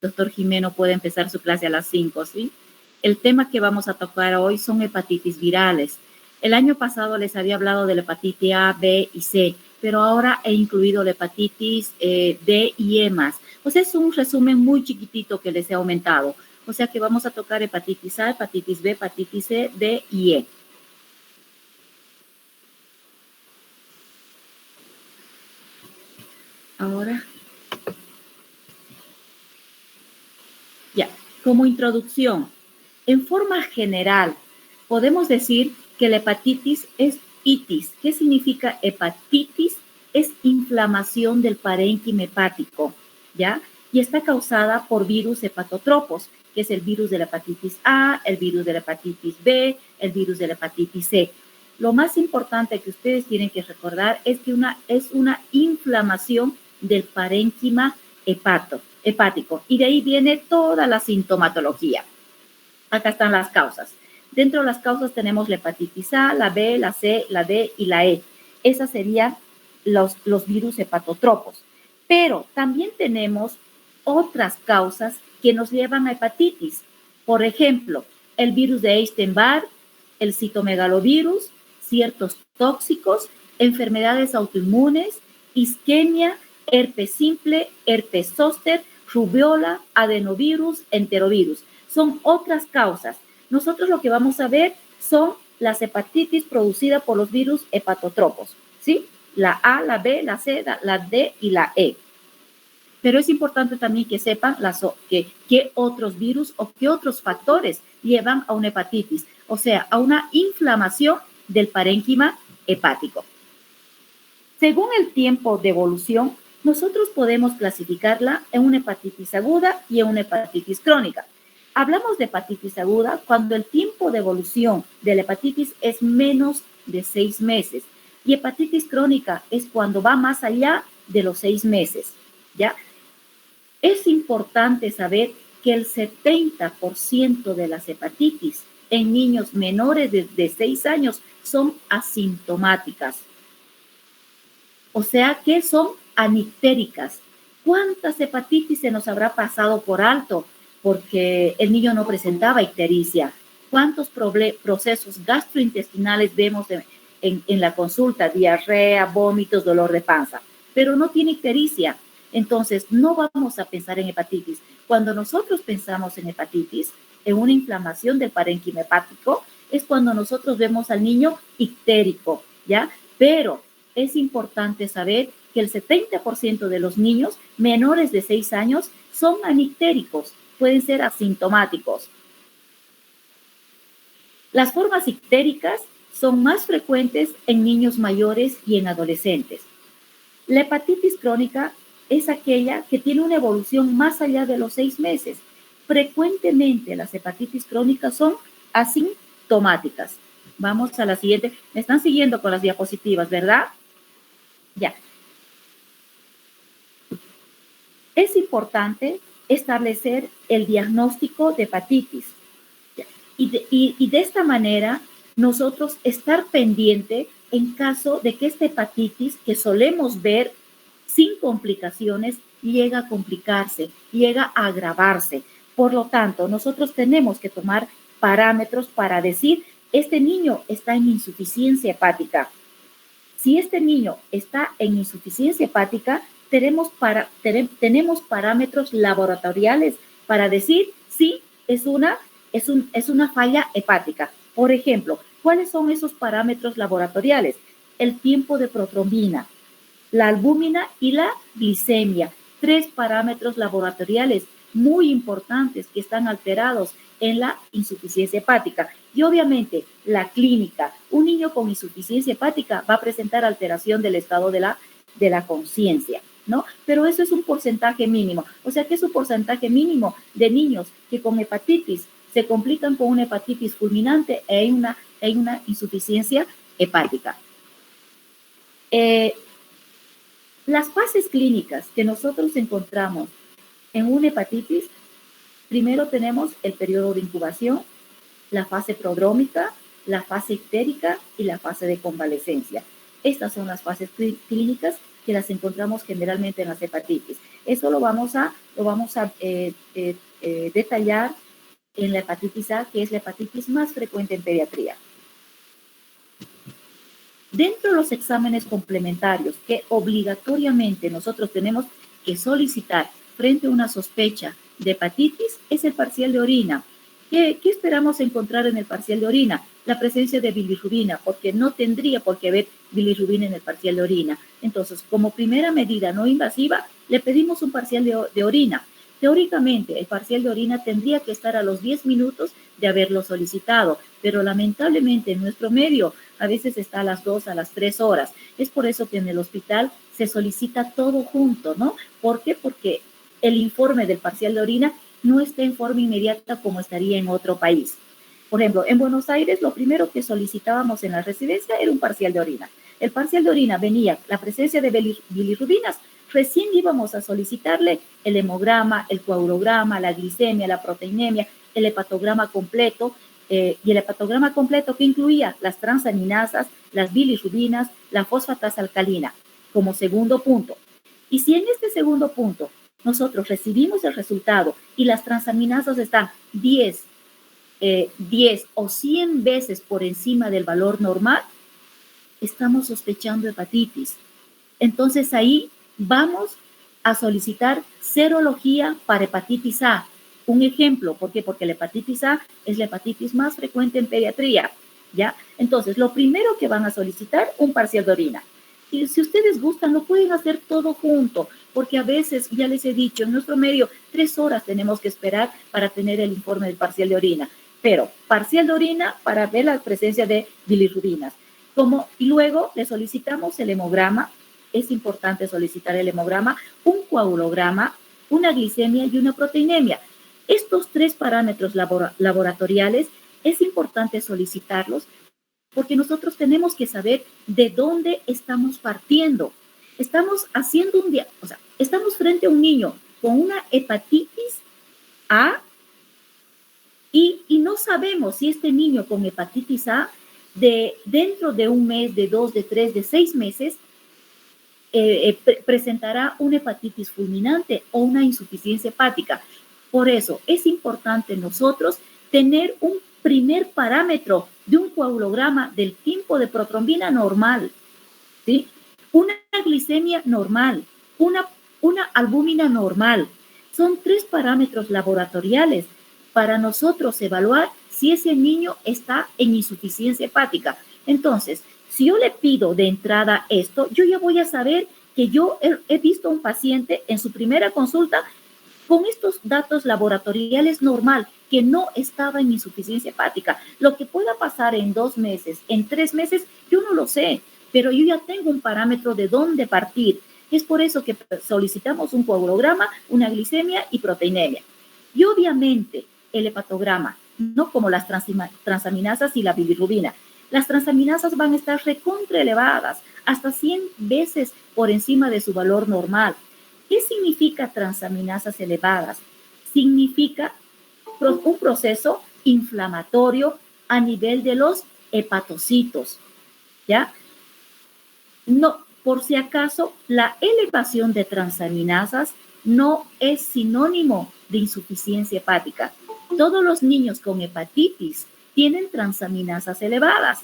doctor Jimeno puede empezar su clase a las 5, ¿sí? El tema que vamos a tocar hoy son hepatitis virales. El año pasado les había hablado de la hepatitis A, B y C, pero ahora he incluido la hepatitis D y E más. O sea, es un resumen muy chiquitito que les he aumentado. O sea que vamos a tocar hepatitis A, hepatitis B, hepatitis C, D y E. Ahora, ya, como introducción, en forma general, podemos decir que la hepatitis es itis. ¿Qué significa hepatitis? Es inflamación del parénquima hepático, ¿ya? Y está causada por virus hepatotropos, que es el virus de la hepatitis A, el virus de la hepatitis B, el virus de la hepatitis C. Lo más importante que ustedes tienen que recordar es que es una inflamación del parénquima hepático, y de ahí viene toda la sintomatología. Acá están las causas. Dentro de las causas tenemos la hepatitis A, la B, la C, la D y la E. Esas serían los virus hepatotropos. Pero también tenemos otras causas que nos llevan a hepatitis. Por ejemplo, el virus de Epstein-Barr, el citomegalovirus, ciertos tóxicos, enfermedades autoinmunes, isquemia, herpes simple, herpes zóster, rubiola, adenovirus, enterovirus. Son otras causas. Nosotros lo que vamos a ver son las hepatitis producidas por los virus hepatotropos, ¿sí? La A, la B, la C, la D y la E. Pero es importante también que sepan qué otros virus o qué otros factores llevan a una hepatitis, o sea, a una inflamación del parénquima hepático. Según el tiempo de evolución, nosotros podemos clasificarla en una hepatitis aguda y en una hepatitis crónica. Hablamos de hepatitis aguda cuando el tiempo de evolución de la hepatitis es menos de 6 meses. Y hepatitis crónica es cuando va más allá de los 6 meses, ¿ya? Es importante saber que el 70% de las hepatitis en niños menores de 6 años son asintomáticas. O sea que son anictéricas. ¿Cuántas hepatitis se nos habrá pasado por alto porque el niño no presentaba ictericia? ¿Cuántos procesos gastrointestinales vemos en la consulta? Diarrea, vómitos, dolor de panza. Pero no tiene ictericia. Entonces, no vamos a pensar en hepatitis. Cuando nosotros pensamos en hepatitis, en una inflamación del parénquima hepático, es cuando nosotros vemos al niño ictérico, ¿ya? Pero es importante saber que el 70% de los niños menores de 6 años son anictéricos, pueden ser asintomáticos. Las formas ictéricas son más frecuentes en niños mayores y en adolescentes. La hepatitis crónica es aquella que tiene una evolución más allá de los 6 meses. Frecuentemente las hepatitis crónicas son asintomáticas. Vamos a la siguiente. Me están siguiendo con las diapositivas, ¿verdad? Ya. Es importante establecer el diagnóstico de hepatitis. Y de esta manera, nosotros estar pendiente en caso de que esta hepatitis, que solemos ver sin complicaciones, llega a complicarse, llega a agravarse. Por lo tanto, nosotros tenemos que tomar parámetros para decir, este niño está en insuficiencia hepática. Si este niño está en insuficiencia hepática, tenemos parámetros laboratoriales para decir si es una falla hepática. Por ejemplo, ¿cuáles son esos parámetros laboratoriales? El tiempo de protrombina, la albúmina y la glicemia. 3 parámetros laboratoriales muy importantes que están alterados en la insuficiencia hepática. Y obviamente la clínica, un niño con insuficiencia hepática va a presentar alteración del estado de la conciencia, ¿no? Pero eso es un porcentaje mínimo. O sea que es un porcentaje mínimo de niños que con hepatitis se complican con una hepatitis fulminante e hay una insuficiencia hepática. Las fases clínicas que nosotros encontramos en una hepatitis, primero tenemos el periodo de incubación, la fase prodrómica, la fase ictérica y la fase de convalecencia. Estas son las fases clínicas que las encontramos generalmente en las hepatitis. Eso lo vamos a detallar en la hepatitis A, que es la hepatitis más frecuente en pediatría. Dentro de los exámenes complementarios que obligatoriamente nosotros tenemos que solicitar frente a una sospecha de hepatitis es el parcial de orina. ¿Qué esperamos encontrar en el parcial de orina? La presencia de bilirrubina, porque no tendría por qué haber bilirrubina en el parcial de orina. Entonces, como primera medida no invasiva, le pedimos un parcial de orina. Teóricamente, el parcial de orina tendría que estar a los 10 minutos de haberlo solicitado, pero lamentablemente en nuestro medio a veces está a las 2, a las 3 horas. Es por eso que en el hospital se solicita todo junto, ¿no? ¿Por qué? Porque el informe del parcial de orina no está en forma inmediata como estaría en otro país. Por ejemplo, en Buenos Aires lo primero que solicitábamos en la residencia era un parcial de orina. El parcial de orina venía la presencia de bilirrubinas. Recién íbamos a solicitarle el hemograma, el coagulograma, la glicemia, la proteinemia, el hepatograma completo, y el hepatograma completo que incluía las transaminasas, las bilirrubinas, la fosfatasa alcalina como segundo punto. Y si en este segundo punto nosotros recibimos el resultado y las transaminasas están 10 o 100 veces por encima del valor normal, estamos sospechando hepatitis. Entonces ahí vamos a solicitar serología para hepatitis A. Un ejemplo, ¿por qué? Porque la hepatitis A es la hepatitis más frecuente en pediatría, ¿ya? Entonces, lo primero que van a solicitar, un parcial de orina. Y si ustedes gustan, lo pueden hacer todo junto, porque a veces, ya les he dicho, en nuestro medio, 3 horas tenemos que esperar para tener el informe del parcial de orina. Pero parcial de orina para ver la presencia de bilirrubinas. Y luego le solicitamos el hemograma. Es importante solicitar el hemograma, un coagulograma, una glicemia y una proteinemia. Estos 3 parámetros laboratoriales es importante solicitarlos porque nosotros tenemos que saber de dónde estamos partiendo. Estamos haciendo estamos frente a un niño con una hepatitis A y no sabemos si este niño con hepatitis A dentro de un mes, de 2, de 3, de 6 meses, presentará una hepatitis fulminante o una insuficiencia hepática. Por eso es importante nosotros tener un primer parámetro de un coagulograma del tiempo de protrombina normal, ¿sí? Una glicemia normal, una albúmina normal. Son 3 parámetros laboratoriales para nosotros evaluar si ese niño está en insuficiencia hepática. Entonces, si yo le pido de entrada esto, yo ya voy a saber que yo he visto a un paciente en su primera consulta con estos datos laboratoriales normal, que no estaba en insuficiencia hepática. Lo que pueda pasar en 2 meses, en 3 meses, yo no lo sé, pero yo ya tengo un parámetro de dónde partir. Es por eso que solicitamos un coagulograma, una glicemia y proteinemia. Y obviamente el hepatograma, no como las transaminasas y la bilirrubina. Las transaminasas van a estar recontra elevadas, hasta 100 veces por encima de su valor normal. ¿Qué significa transaminasas elevadas? Significa un proceso inflamatorio a nivel de los hepatocitos, ¿ya? No, por si acaso, la elevación de transaminasas no es sinónimo de insuficiencia hepática. Todos los niños con hepatitis tienen transaminasas elevadas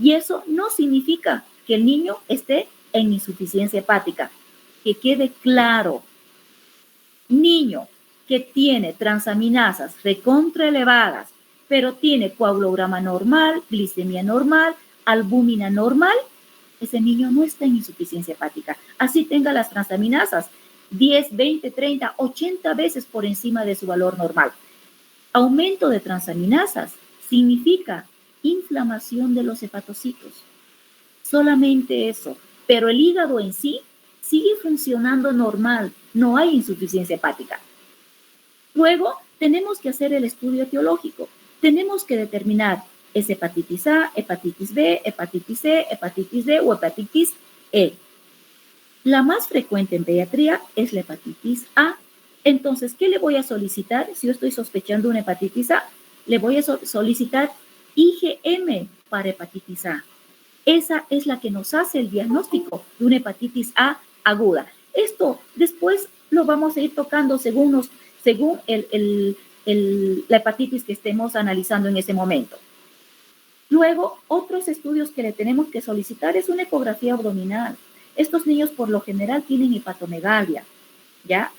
y eso no significa que el niño esté en insuficiencia hepática. Que quede claro, niño que tiene transaminasas recontra elevadas, pero tiene coagulograma normal, glicemia normal, albúmina normal, ese niño no está en insuficiencia hepática. Así tenga las transaminasas 10, 20, 30, 80 veces por encima de su valor normal. Aumento de transaminasas significa inflamación de los hepatocitos. Solamente eso. Pero el hígado en sí sigue funcionando normal. No hay insuficiencia hepática. Luego, tenemos que hacer el estudio etiológico. Tenemos que determinar ¿es hepatitis A, hepatitis B, hepatitis C, hepatitis D o hepatitis E? La más frecuente en pediatría es la hepatitis A. Entonces, ¿qué le voy a solicitar si yo estoy sospechando una hepatitis A? Le voy a solicitar IgM para hepatitis A. Esa es la que nos hace el diagnóstico de una hepatitis A aguda. Esto después lo vamos a ir tocando según la hepatitis que estemos analizando en ese momento. Luego, otros estudios que le tenemos que solicitar es una ecografía abdominal. Estos niños por lo general tienen hepatomegalia, ¿ya?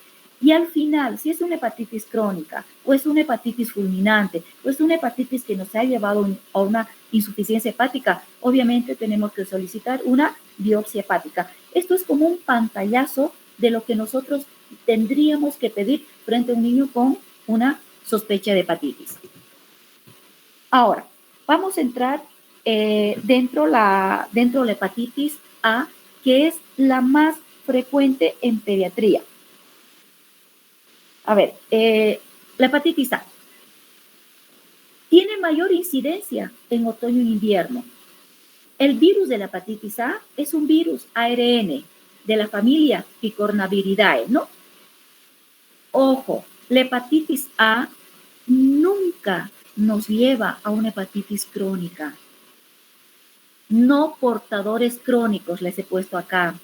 Y al final, si es una hepatitis crónica, o es una hepatitis fulminante, o es una hepatitis que nos ha llevado a una insuficiencia hepática, obviamente tenemos que solicitar una biopsia hepática. Esto es como un pantallazo de lo que nosotros tendríamos que pedir frente a un niño con una sospecha de hepatitis. Ahora, vamos a entrar dentro de la hepatitis A, que es la más frecuente en pediatría. A ver, la hepatitis A tiene mayor incidencia en otoño e invierno. El virus de la hepatitis A es un virus ARN de la familia Picornaviridae, ¿no? Ojo, la hepatitis A nunca nos lleva a una hepatitis crónica. No portadores crónicos les he puesto acá.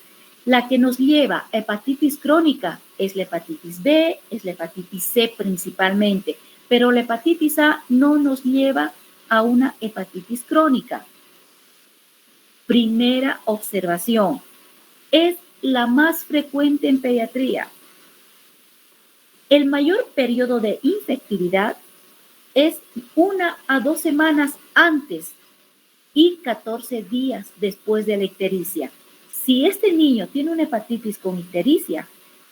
La que nos lleva a hepatitis crónica es la hepatitis B, es la hepatitis C principalmente, pero la hepatitis A no nos lleva a una hepatitis crónica. Primera observación, es la más frecuente en pediatría. El mayor periodo de infectividad es 1 a 2 semanas antes y 14 días después de la ictericia. Si este niño tiene una hepatitis con ictericia,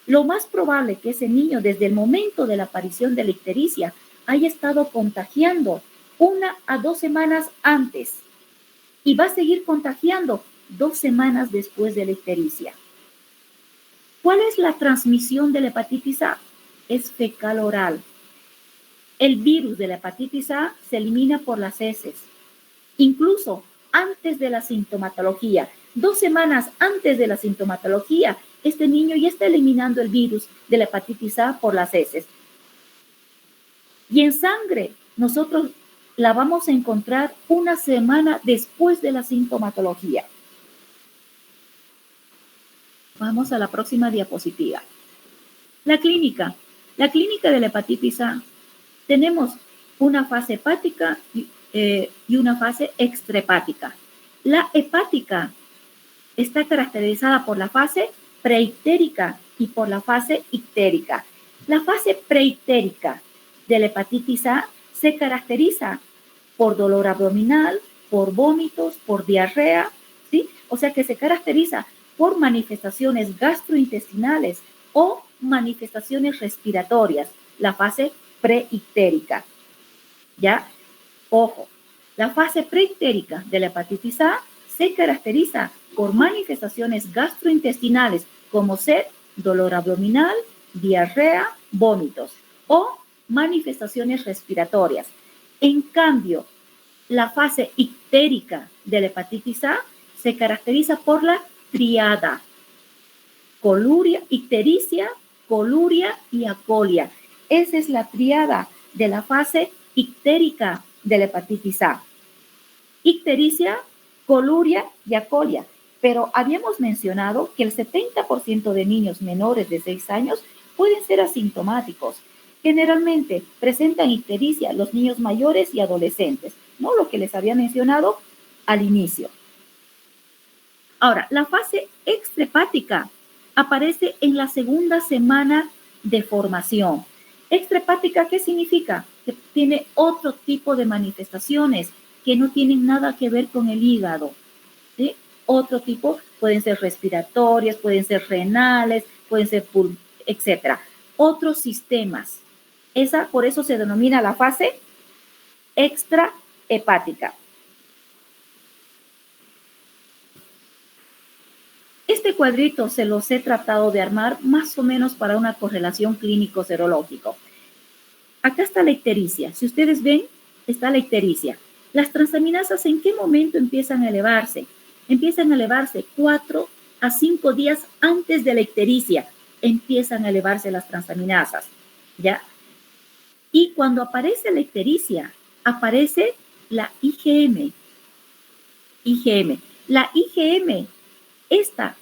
lo más probable es que ese niño desde el momento de la aparición de la ictericia haya estado contagiando 1 a 2 semanas antes y va a seguir contagiando 2 semanas después de la ictericia. ¿Cuál es la transmisión de la hepatitis A? Es fecal oral. El virus de la hepatitis A se elimina por las heces. Incluso antes de la sintomatología, 2 semanas antes de la sintomatología, este niño ya está eliminando el virus de la hepatitis A por las heces. Y en sangre, nosotros la vamos a encontrar 1 semana después de la sintomatología. Vamos a la próxima diapositiva. La clínica de la hepatitis A. Tenemos una fase hepática y una fase extrahepática. La hepática está caracterizada por la fase preictérica y por la fase ictérica. La fase preictérica de la hepatitis A se caracteriza por dolor abdominal, por vómitos, por diarrea, ¿sí? O sea que se caracteriza por manifestaciones gastrointestinales o manifestaciones respiratorias, la fase preictérica. ¿Ya? Ojo, la fase preictérica de la hepatitis A se caracteriza por manifestaciones gastrointestinales como ser dolor abdominal, diarrea, vómitos o manifestaciones respiratorias. En cambio, la fase ictérica de la hepatitis A se caracteriza por la triada: coluria, ictericia, coluria y acolia. Esa es la triada de la fase ictérica de la hepatitis A. Ictericia, coluria y acolia. Pero habíamos mencionado que el 70% de niños menores de 6 años pueden ser asintomáticos. Generalmente presentan ictericia los niños mayores y adolescentes, ¿no? Lo que les había mencionado al inicio. Ahora, la fase extrahepática aparece en la segunda semana de formación. Extrahepática, ¿qué significa? Que tiene otro tipo de manifestaciones que no tienen nada que ver con el hígado, ¿sí? Otro tipo, pueden ser respiratorias, pueden ser renales, pueden ser etcétera. Otros sistemas. Por eso se denomina la fase extrahepática. Este cuadrito se los he tratado de armar más o menos para una correlación clínico-serológico. Acá está la ictericia. Si ustedes ven, está la ictericia. Las transaminasas, ¿en qué momento empiezan a elevarse? Empiezan a elevarse 4 a 5 días antes de la ictericia. Empiezan a elevarse las transaminasas, ¿ya? Y cuando aparece la ictericia, aparece la IgM. La IgM, esta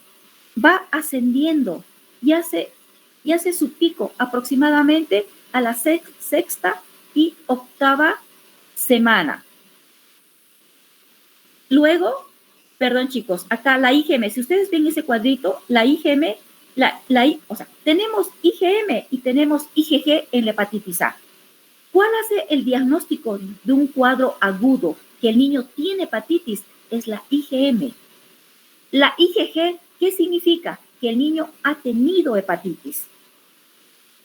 va ascendiendo y hace su pico aproximadamente a la sexta y octava semana. Luego, perdón chicos, acá la IgM, si ustedes ven ese cuadrito, la IgM, o sea, tenemos IgM y tenemos IgG en la hepatitis A. ¿Cuál hace el diagnóstico de un cuadro agudo que el niño tiene hepatitis? Es la IgM. La IgG, ¿qué significa? Que el niño ha tenido hepatitis.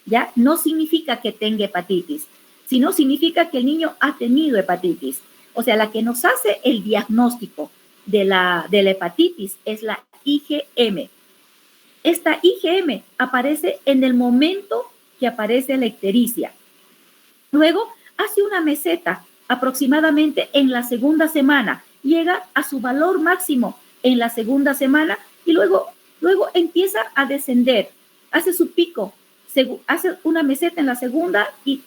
¿Ya? No significa que tenga hepatitis, sino significa que el niño ha tenido hepatitis. O sea, la que nos hace el diagnóstico de la hepatitis es la IgM. Esta IgM aparece en el momento que aparece la ictericia. Luego hace una meseta aproximadamente en la segunda semana, llega a su valor máximo en la segunda semana y luego empieza a descender, hace su pico, hace una meseta en la segunda y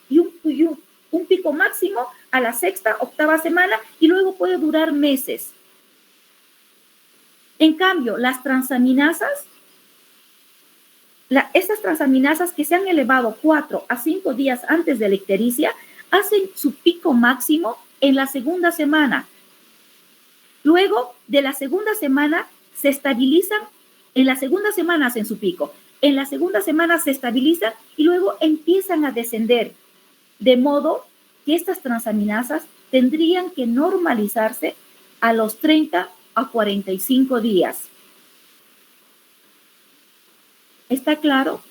un pico máximo a la sexta, octava semana y luego puede durar meses. En cambio, las transaminasas, estas transaminasas que se han elevado 4 a 5 días antes de la ictericia, hacen su pico máximo en la segunda semana. Luego de la segunda semana se estabilizan, en la segunda semana hacen su pico, en la segunda semana se estabilizan y luego empiezan a descender, de modo que estas transaminasas tendrían que normalizarse a los 30 a 45 días. ¿Está claro?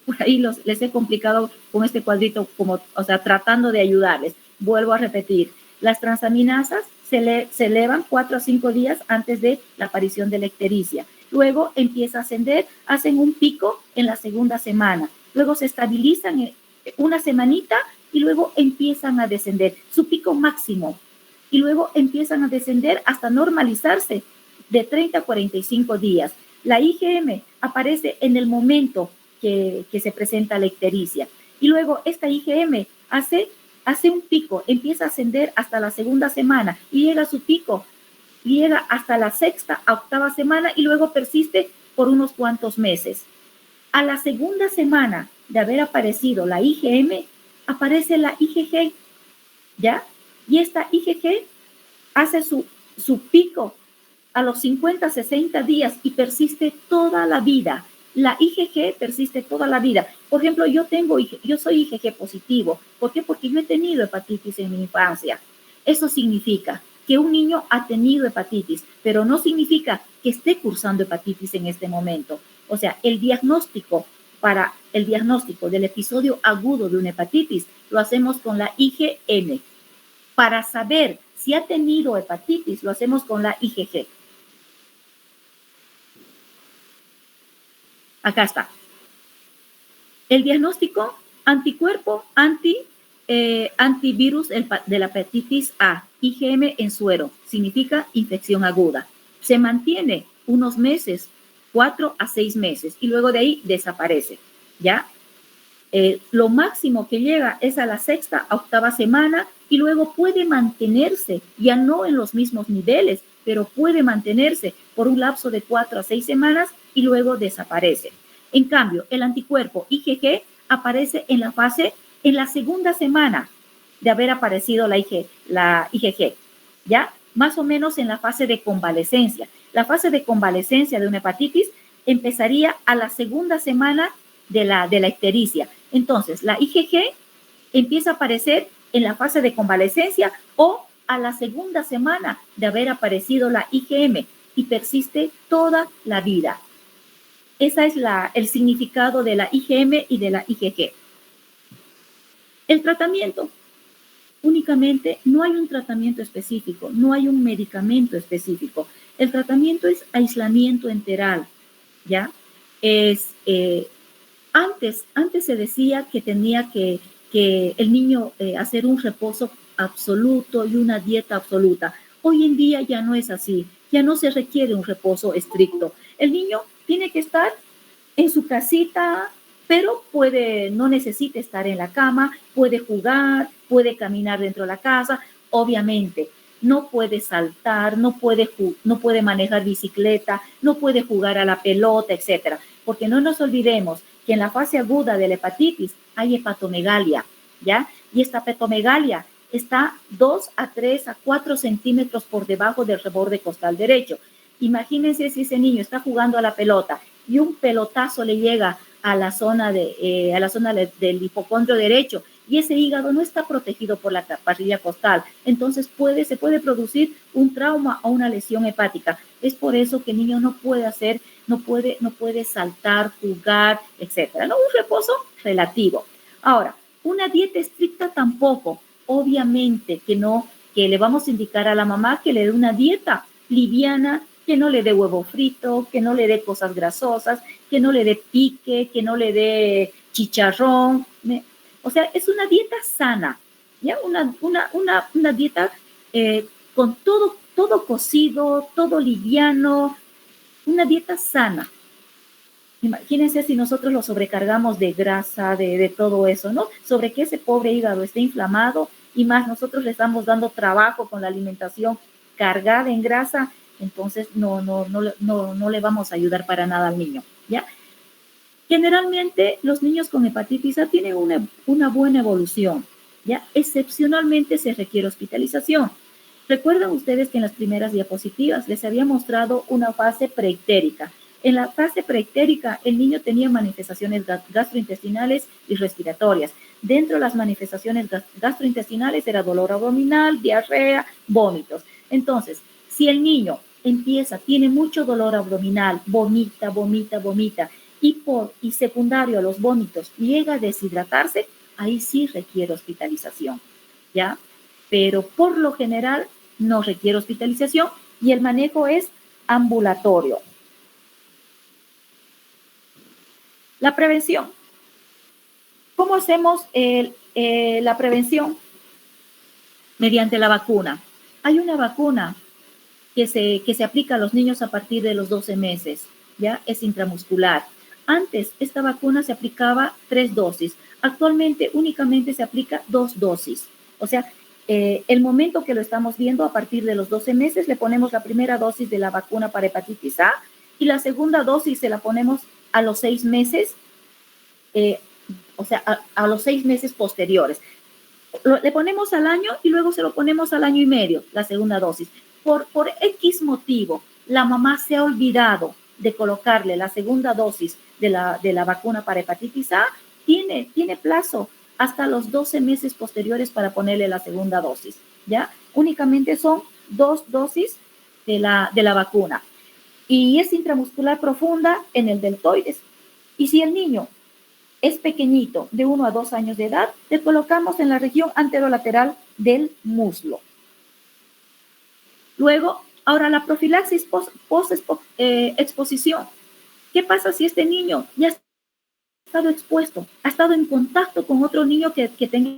Por ahí les he complicado con este cuadrito, tratando de ayudarles. Vuelvo a repetir, las transaminasas se elevan 4 a 5 días antes de la aparición de la ictericia. Luego empieza a ascender, hacen un pico en la segunda semana. Luego se estabilizan una semanita y luego empiezan a descender, su pico máximo. Y luego empiezan a descender hasta normalizarse de 30 a 45 días. La IgM aparece en el momento que se presenta la ictericia. Y luego esta IgM hace un pico, empieza a ascender hasta la segunda semana y llega a su pico, llega hasta la sexta a octava semana y luego persiste por unos cuantos meses. A la segunda semana de haber aparecido la IgM, aparece la IgG, ¿ya? Y esta IgG hace su pico a los 50, 60 días y persiste toda la vida. La IgG persiste toda la vida. Por ejemplo, yo soy IgG positivo. ¿Por qué? Porque yo he tenido hepatitis en mi infancia. Eso significa que un niño ha tenido hepatitis, pero no significa que esté cursando hepatitis en este momento. O sea, el diagnóstico del episodio agudo de una hepatitis lo hacemos con la IgM. Para saber si ha tenido hepatitis, lo hacemos con la IgG. Acá está. El diagnóstico: anticuerpo antivirus de la hepatitis A, IgM en suero, significa infección aguda. Se mantiene unos meses, 4 a 6 meses, y luego de ahí desaparece, ¿ya? Lo máximo que llega es a la sexta a octava semana y luego puede mantenerse, ya no en los mismos niveles, pero puede mantenerse por un lapso de 4 a 6 semanas y luego desaparece. En cambio, el anticuerpo IgG aparece en la segunda semana de haber aparecido la IgG, ¿ya? Más o menos en la fase de convalecencia. La fase de convalecencia de una hepatitis empezaría a la segunda semana de la ictericia. Entonces, la IgG empieza a aparecer en la fase de convalecencia o a la segunda semana de haber aparecido la IgM y persiste toda la vida. Ese es el significado de la IgM y de la IgG. El tratamiento. Únicamente no hay un tratamiento específico, no hay un medicamento específico. El tratamiento es aislamiento enteral, ¿ya? Antes se decía que tenía que el niño hacer un reposo absoluto y una dieta absoluta. Hoy en día ya no es así, ya no se requiere un reposo estricto. El niño tiene que estar en su casita, pero no necesita estar en la cama, puede jugar, puede caminar dentro de la casa. Obviamente, no puede saltar, no puede manejar bicicleta, no puede jugar a la pelota, etcétera. Porque no nos olvidemos que en la fase aguda de la hepatitis hay hepatomegalia, ¿ya? Y esta hepatomegalia está 2 a 3 a 4 centímetros por debajo del reborde costal derecho. Imagínense si ese niño está jugando a la pelota y un pelotazo le llega a la zona del hipocondrio derecho y ese hígado no está protegido por la parrilla costal, entonces se puede producir un trauma o una lesión hepática. Es por eso que el niño no puede saltar, jugar, etcétera. ¿No? Un reposo relativo. Ahora, una dieta estricta tampoco. Obviamente que no, que le vamos a indicar a la mamá que le dé una dieta liviana, que no le dé huevo frito, que no le dé cosas grasosas, que no le dé pique, que no le dé chicharrón. O sea, es una dieta sana, ¿ya? Una dieta con todo cocido, todo liviano, una dieta sana. Imagínense si nosotros lo sobrecargamos de grasa, de todo eso, ¿no? Sobre que ese pobre hígado esté inflamado y más nosotros le estamos dando trabajo con la alimentación cargada en grasa, entonces no le vamos a ayudar para nada al niño, ¿ya? Generalmente los niños con hepatitis A tienen una buena evolución, ¿ya? Excepcionalmente se requiere hospitalización. Recuerdan ustedes que en las primeras diapositivas les había mostrado una fase preictérica. En la fase preictérica el niño tenía manifestaciones gastrointestinales y respiratorias. Dentro de las manifestaciones gastrointestinales era dolor abdominal, diarrea, vómitos. Entonces, si el niño tiene mucho dolor abdominal, vomita, y secundario a los vómitos llega a deshidratarse, ahí sí requiere hospitalización, ¿ya? Pero por lo general no requiere hospitalización y el manejo es ambulatorio. La prevención. ¿Cómo hacemos la prevención? Mediante la vacuna. Hay una vacuna que se aplica a los niños a partir de los 12 meses, ¿ya? Es intramuscular. Antes, esta vacuna se aplicaba 3 dosis. Actualmente, únicamente se aplica 2 dosis. O sea, el momento que lo estamos viendo, a partir de los 12 meses, le ponemos la primera dosis de la vacuna para hepatitis A y la segunda dosis se la ponemos a los 6 meses, o sea, a los 6 meses posteriores. Le ponemos al año y luego se lo ponemos al año y medio, la segunda dosis. Por X motivo, la mamá se ha olvidado de colocarle la segunda dosis de la vacuna para hepatitis A, tiene plazo hasta los 12 meses posteriores para ponerle la segunda dosis, ¿ya? Únicamente son 2 dosis de la vacuna. Y es intramuscular profunda en el deltoides. Y si el niño es pequeñito, de 1 a 2 años de edad, le colocamos en la región anterolateral del muslo. Luego, ahora la profilaxis post-exposición. ¿Qué pasa si este niño ya ha estado expuesto, ha estado en contacto con otro niño que tenga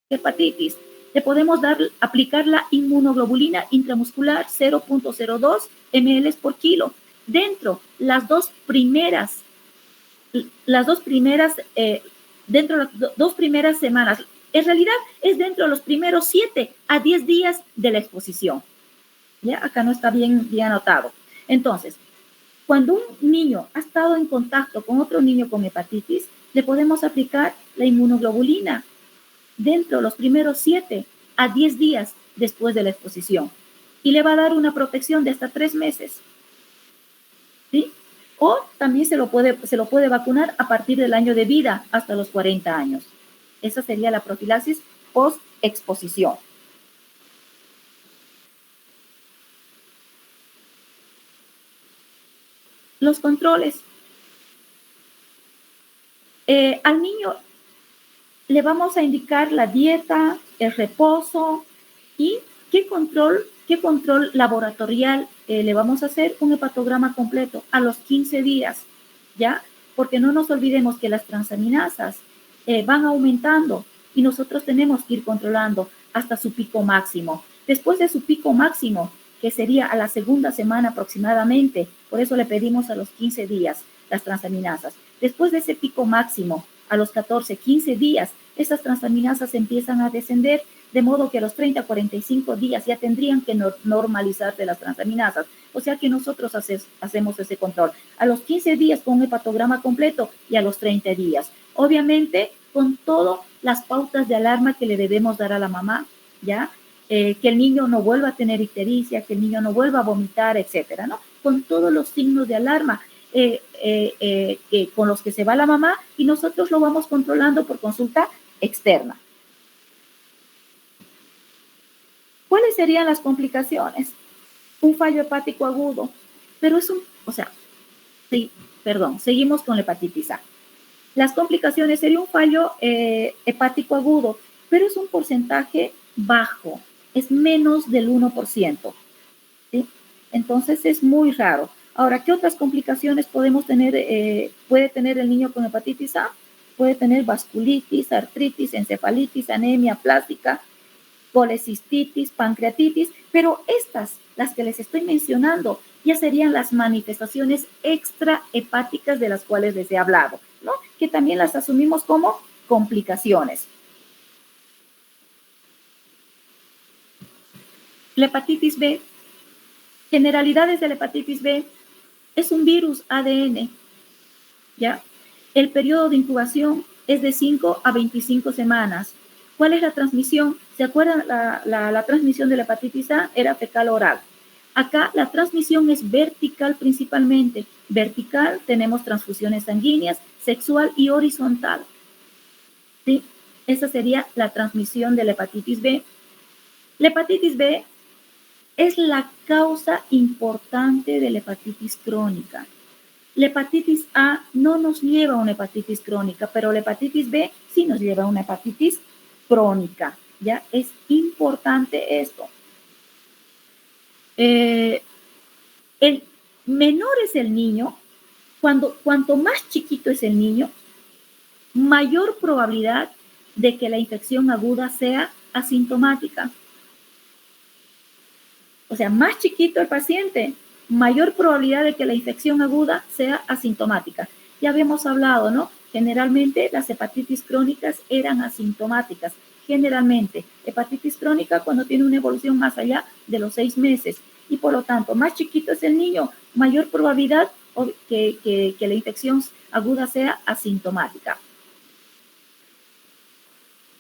hepatitis? Le podemos aplicar la inmunoglobulina intramuscular 0.02 ml por kilo. Dentro, dentro de las 2 primeras semanas. En realidad es dentro de los primeros 7 a 10 días de la exposición. ¿Ya? Acá no está bien anotado. Entonces, cuando un niño ha estado en contacto con otro niño con hepatitis, le podemos aplicar la inmunoglobulina dentro de los primeros 7 a 10 días después de la exposición. Y le va a dar una protección de hasta 3 meses. ¿Sí? O también se lo puede vacunar a partir del año de vida hasta los 40 años. Esa sería la profilaxis post-exposición. Los controles. Al niño le vamos a indicar la dieta, el reposo y qué control laboratorial le vamos a hacer. Un hepatograma completo a los 15 días, ¿ya? Porque no nos olvidemos que las transaminasas van aumentando y nosotros tenemos que ir controlando hasta su pico máximo. Después de su pico máximo, que sería a la segunda semana aproximadamente, por eso le pedimos a los 15 días las transaminasas. Después de ese pico máximo, a los 14, 15 días, esas transaminasas empiezan a descender de modo que a los 30 a 45 días ya tendrían que normalizarse las transaminasas. O sea que nosotros hacemos ese control a los 15 días con un hepatograma completo y a los 30 días. Obviamente, con todas las pautas de alarma que le debemos dar a la mamá, ¿ya? Que el niño no vuelva a tener ictericia, que el niño no vuelva a vomitar, etcétera, ¿no? Con todos los signos de alarma con los que se va la mamá y nosotros lo vamos controlando por consulta externa. ¿Cuáles serían las complicaciones? Un fallo hepático agudo, pero es seguimos con la hepatitis A. Las complicaciones sería un fallo hepático agudo, pero es un porcentaje bajo, es menos del 1%, ¿sí? Entonces es muy raro. Ahora, ¿qué otras complicaciones podemos tener? Puede tener el niño con hepatitis A, puede tener vasculitis, artritis, encefalitis, anemia plástica, colecistitis, pancreatitis, pero estas, las que les estoy mencionando, ya serían las manifestaciones extrahepáticas de las cuales les he hablado, ¿no? Que también las asumimos como complicaciones. La hepatitis B, generalidades de la hepatitis B, es un virus ADN, ¿ya? El periodo de incubación es de 5 a 25 semanas. ¿Cuál es la transmisión? ¿Se acuerdan? La transmisión de la hepatitis A era fecal oral. Acá la transmisión es vertical principalmente. Vertical tenemos transfusiones sanguíneas, sexual y horizontal. ¿Sí? Esa sería la transmisión de la hepatitis B. La hepatitis B es la causa importante de la hepatitis crónica. La hepatitis A no nos lleva a una hepatitis crónica, pero la hepatitis B sí nos lleva a una hepatitis crónica. ¿Ya? Es importante esto. El menor es el niño, cuanto más chiquito es el niño, mayor probabilidad de que la infección aguda sea asintomática. O sea, más chiquito el paciente, mayor probabilidad de que la infección aguda sea asintomática. Ya habíamos hablado, ¿no? Generalmente las hepatitis crónicas eran asintomáticas. Generalmente, hepatitis crónica cuando tiene una evolución más allá de los 6 meses. Y por lo tanto, más chiquito es el niño, mayor probabilidad que la infección aguda sea asintomática.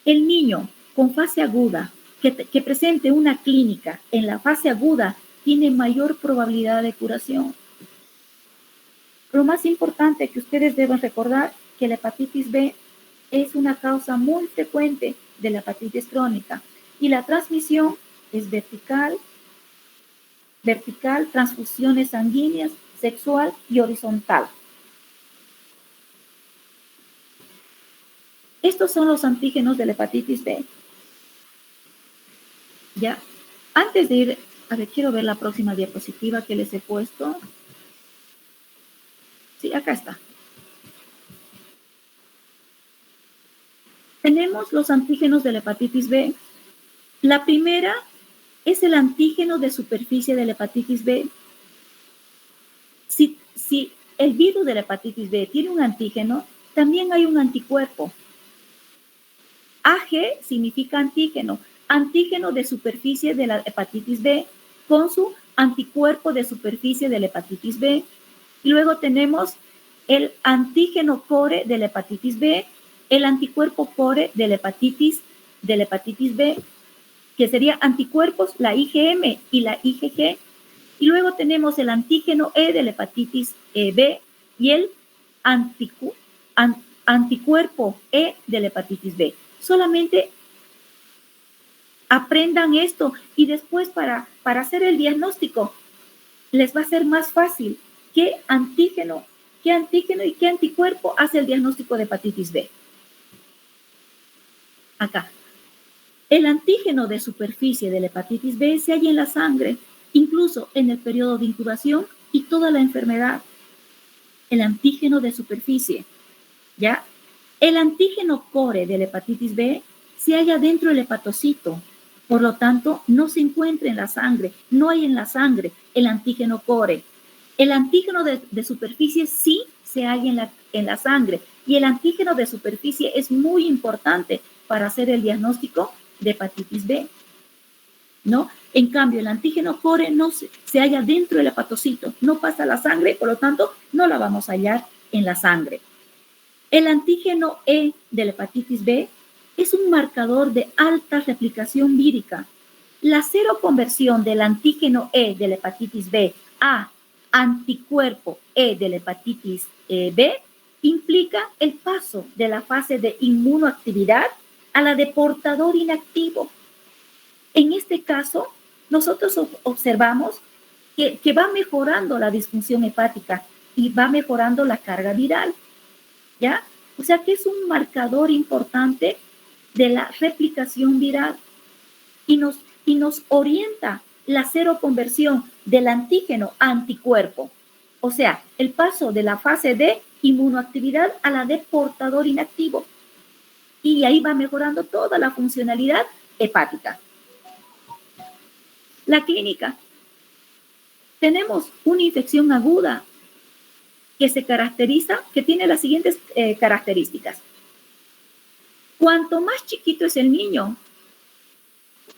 El niño con fase aguda que presente una clínica en la fase aguda tiene mayor probabilidad de curación. Lo más importante que ustedes deben recordar que la hepatitis B es una causa muy frecuente de la hepatitis crónica y la transmisión es vertical, transfusiones sanguíneas, sexual y horizontal. Estos son los antígenos de la hepatitis B. Ya, antes de ir, a ver, quiero ver la próxima diapositiva que les he puesto. Sí, acá está. Tenemos los antígenos de la hepatitis B. La primera es el antígeno de superficie de la hepatitis B. Si el virus de la hepatitis B tiene un antígeno, también hay un anticuerpo. AG significa antígeno de superficie de la hepatitis B con su anticuerpo de superficie de la hepatitis B. Y luego tenemos el antígeno core de la hepatitis B, el anticuerpo core de la hepatitis B, que sería anticuerpos, la IgM y la IgG. Y luego tenemos el antígeno E de la hepatitis B y el anticuerpo E de la hepatitis B. Solamente aprendan esto y después para hacer el diagnóstico les va a ser más fácil qué antígeno y qué anticuerpo hace el diagnóstico de hepatitis B. Acá. El antígeno de superficie de la hepatitis B se halla en la sangre, incluso en el periodo de incubación y toda la enfermedad. El antígeno de superficie, ¿ya? El antígeno core de la hepatitis B se halla dentro del hepatocito, por lo tanto, no se encuentra en la sangre, no hay en la sangre el antígeno core. El antígeno de superficie sí se halla en la sangre y el antígeno de superficie es muy importante para hacer el diagnóstico de hepatitis B, ¿no? En cambio, el antígeno core no se halla dentro del hepatocito, no pasa a la sangre, por lo tanto, no la vamos a hallar en la sangre. El antígeno E de la hepatitis B es un marcador de alta replicación vírica. La seroconversión del antígeno E de la hepatitis B a anticuerpo E de la hepatitis B implica el paso de la fase de inmunoactividad a la de portador inactivo. En este caso, nosotros observamos que va mejorando la disfunción hepática y va mejorando la carga viral, ¿ya? O sea que es un marcador importante de la replicación viral y nos orienta la seroconversión del antígeno a anticuerpo. O sea, el paso de la fase de inmunoactividad a la de portador inactivo. Y ahí va mejorando toda la funcionalidad hepática. La clínica. Tenemos una infección aguda que se caracteriza, que tiene las siguientes características. Cuanto más chiquito es el niño,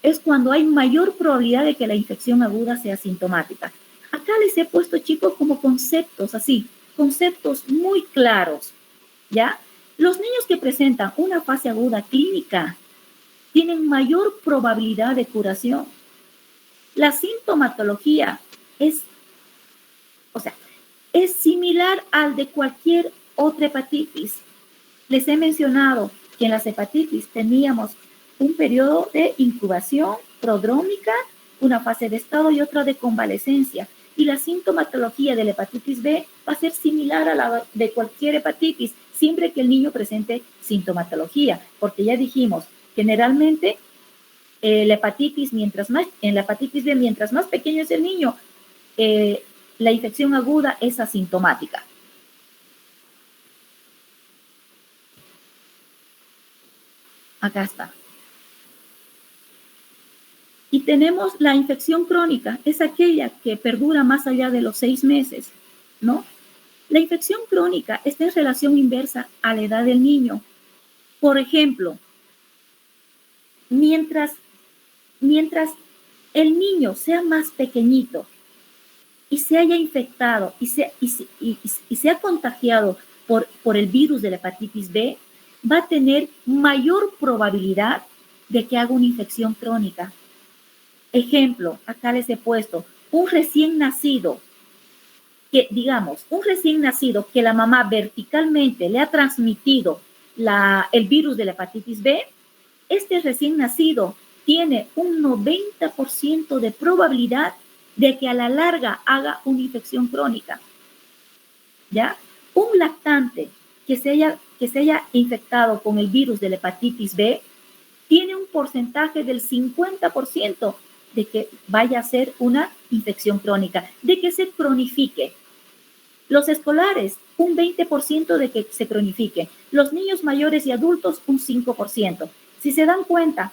es cuando hay mayor probabilidad de que la infección aguda sea sintomática. Acá les he puesto, chicos, como conceptos así, conceptos muy claros, ¿ya? Los niños que presentan una fase aguda clínica tienen mayor probabilidad de curación. La sintomatología es similar al de cualquier otra hepatitis. Les he mencionado que en las hepatitis teníamos un periodo de incubación prodrómica, una fase de estado y otra de convalecencia. Y la sintomatología de la hepatitis B va a ser similar a la de cualquier hepatitis, siempre que el niño presente sintomatología, porque ya dijimos, generalmente la hepatitis, en la hepatitis B, mientras más pequeño es el niño, la infección aguda es asintomática. Acá está. Y tenemos la infección crónica, es aquella que perdura más allá de los 6 meses, ¿no? La infección crónica está en relación inversa a la edad del niño. Por ejemplo, mientras el niño sea más pequeñito y se haya infectado y se ha contagiado por el virus de la hepatitis B, va a tener mayor probabilidad de que haga una infección crónica. Ejemplo, acá les he puesto un recién nacido que la mamá verticalmente le ha transmitido el virus de la hepatitis B, este recién nacido tiene un 90% de probabilidad de que a la larga haga una infección crónica. ¿Ya? Un lactante que se haya infectado con el virus de la hepatitis B tiene un porcentaje del 50% de que vaya a ser una infección crónica, de que se cronifique. Los escolares, un 20% de que se cronifique. Los niños mayores y adultos, un 5%. Si se dan cuenta,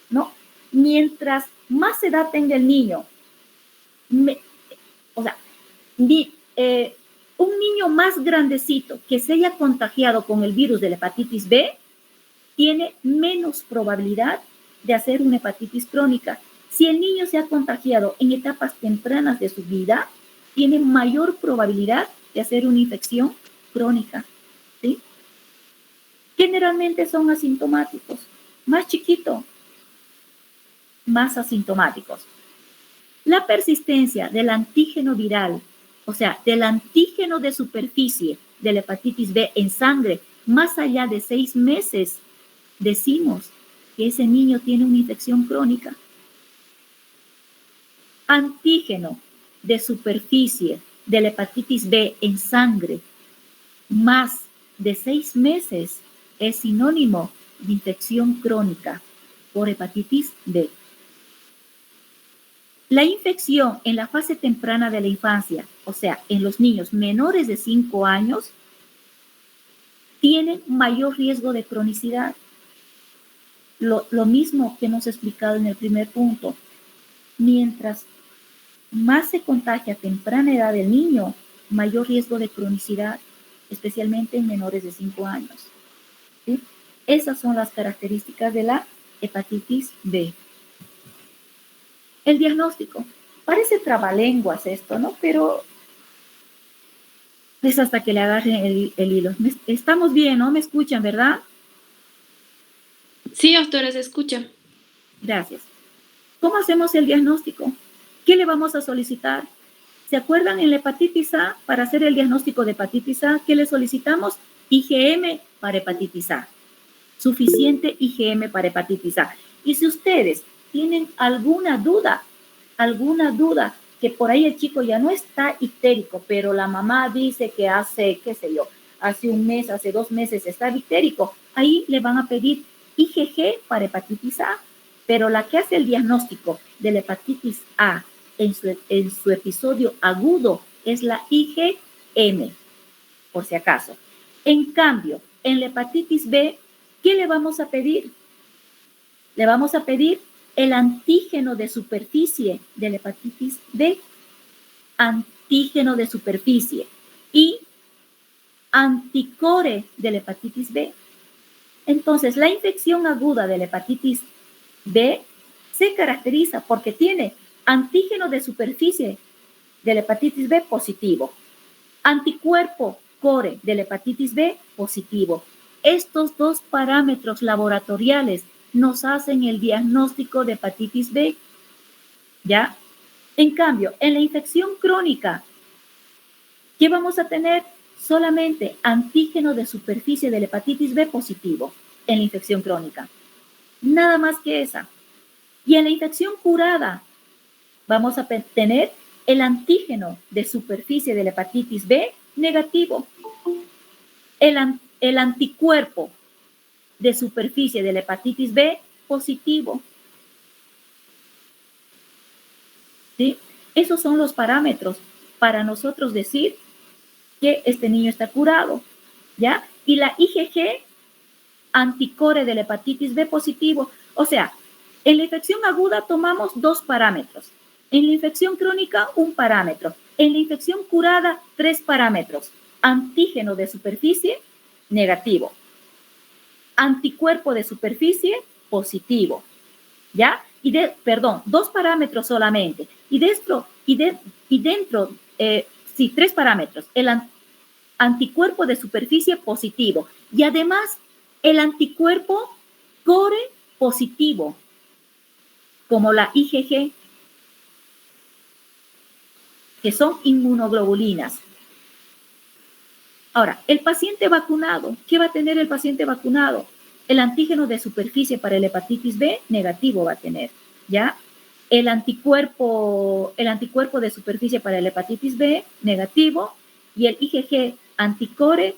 ¿no? Mientras más edad tenga el niño, un niño más grandecito que se haya contagiado con el virus de la hepatitis B tiene menos probabilidad de hacer una hepatitis crónica. Si el niño se ha contagiado en etapas tempranas de su vida, tiene mayor probabilidad de hacer una infección crónica, ¿sí? Generalmente son asintomáticos. Más chiquito, más asintomáticos. La persistencia del antígeno viral, o sea, del antígeno de superficie de la hepatitis B en sangre, más allá de 6 meses, decimos que ese niño tiene una infección crónica. Antígeno de superficie de la hepatitis B en sangre, más de 6 meses, es sinónimo de infección crónica por hepatitis B. La infección en la fase temprana de la infancia, o sea, en los niños menores de 5 años, tienen mayor riesgo de cronicidad. Lo mismo que hemos explicado en el primer punto. Mientras más se contagia a temprana edad el niño, mayor riesgo de cronicidad, especialmente en menores de 5 años. ¿Sí? Esas son las características de la hepatitis B. El diagnóstico. Parece trabalenguas esto, ¿no? Pero es hasta que le agarren el hilo. Estamos bien, ¿no? ¿Me escuchan, verdad? Sí, doctora, se escucha. Gracias. ¿Cómo hacemos el diagnóstico? ¿Qué le vamos a solicitar? ¿Se acuerdan en la hepatitis A? Para hacer el diagnóstico de hepatitis A, ¿qué le solicitamos? IgM para hepatitis A. Suficiente IgM para hepatitis A. Y si ustedes tienen alguna duda, que por ahí el chico ya no está ictérico, pero la mamá dice que hace, qué sé yo, hace un mes, hace 2 meses está ictérico, ahí le van a pedir IgG para hepatitis A, pero la que hace el diagnóstico de la hepatitis A en su episodio agudo es la IgM, por si acaso. En cambio, en la hepatitis B, ¿qué le vamos a pedir? Le vamos a pedir el antígeno de superficie de la hepatitis B, antígeno de superficie y anticore de la hepatitis B. Entonces, la infección aguda de la hepatitis B se caracteriza porque tiene antígeno de superficie de la hepatitis B positivo, anticuerpo core de la hepatitis B positivo. Estos dos parámetros laboratoriales nos hacen el diagnóstico de hepatitis B, ¿ya? En cambio, en la infección crónica, ¿qué vamos a tener? Solamente antígeno de superficie de la hepatitis B positivo en la infección crónica. Nada más que esa. Y en la infección curada, vamos a tener el antígeno de superficie de la hepatitis B negativo. El anticuerpo de superficie de la hepatitis B positivo. ¿Sí? Esos son los parámetros para nosotros decir que este niño está curado, ¿ya? Y la IgG, anticore de la hepatitis B positivo. O sea, en la infección aguda tomamos 2 parámetros. En la infección crónica, 1 parámetro. En la infección curada, 3 parámetros. Antígeno de superficie, negativo. Anticuerpo de superficie, positivo. ¿Ya? Perdón, 2 parámetros solamente. Y dentro, 3 parámetros. El anticuerpo de superficie positivo. Y además, el anticuerpo core positivo, como la IgG, que son inmunoglobulinas. Ahora, el paciente vacunado, ¿qué va a tener el paciente vacunado? El antígeno de superficie para el hepatitis B negativo va a tener, ¿ya? El anticuerpo de superficie para el hepatitis B negativo y el IgG anticore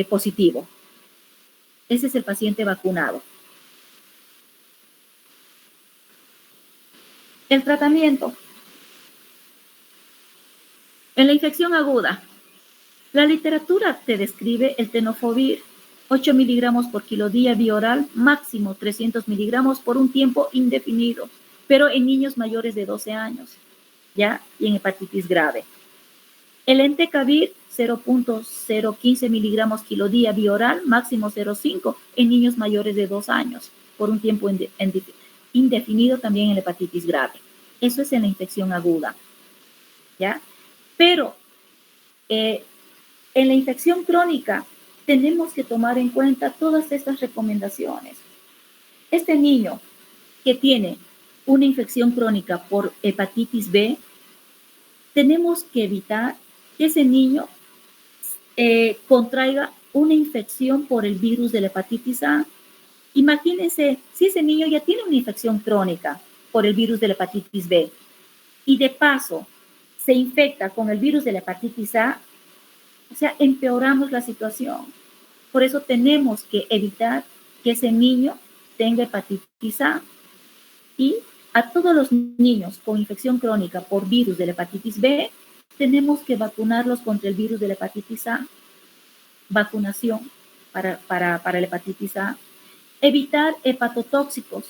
positivo. Ese es el paciente vacunado. El tratamiento. En la infección aguda, la literatura te describe el tenofovir, 8 miligramos por kilo día vía oral, máximo 300 miligramos por un tiempo indefinido, pero en niños mayores de 12 años, ¿ya? Y en hepatitis grave. El entecavir, 0.015 miligramos kilo día vía oral, máximo 0.5 en niños mayores de 2 años, por un tiempo indefinido también en hepatitis grave. Eso es en la infección aguda, ¿ya? Pero en la infección crónica tenemos que tomar en cuenta todas estas recomendaciones. Este niño que tiene una infección crónica por hepatitis B, tenemos que evitar que ese niño contraiga una infección por el virus de la hepatitis A. Imagínense si ese niño ya tiene una infección crónica por el virus de la hepatitis B y de paso se infecta con el virus de la hepatitis A, o sea, empeoramos la situación. Por eso tenemos que evitar que ese niño tenga hepatitis A. Y a todos los niños con infección crónica por virus de la hepatitis B, tenemos que vacunarlos contra el virus de la hepatitis A. Vacunación para la hepatitis A. Evitar hepatotóxicos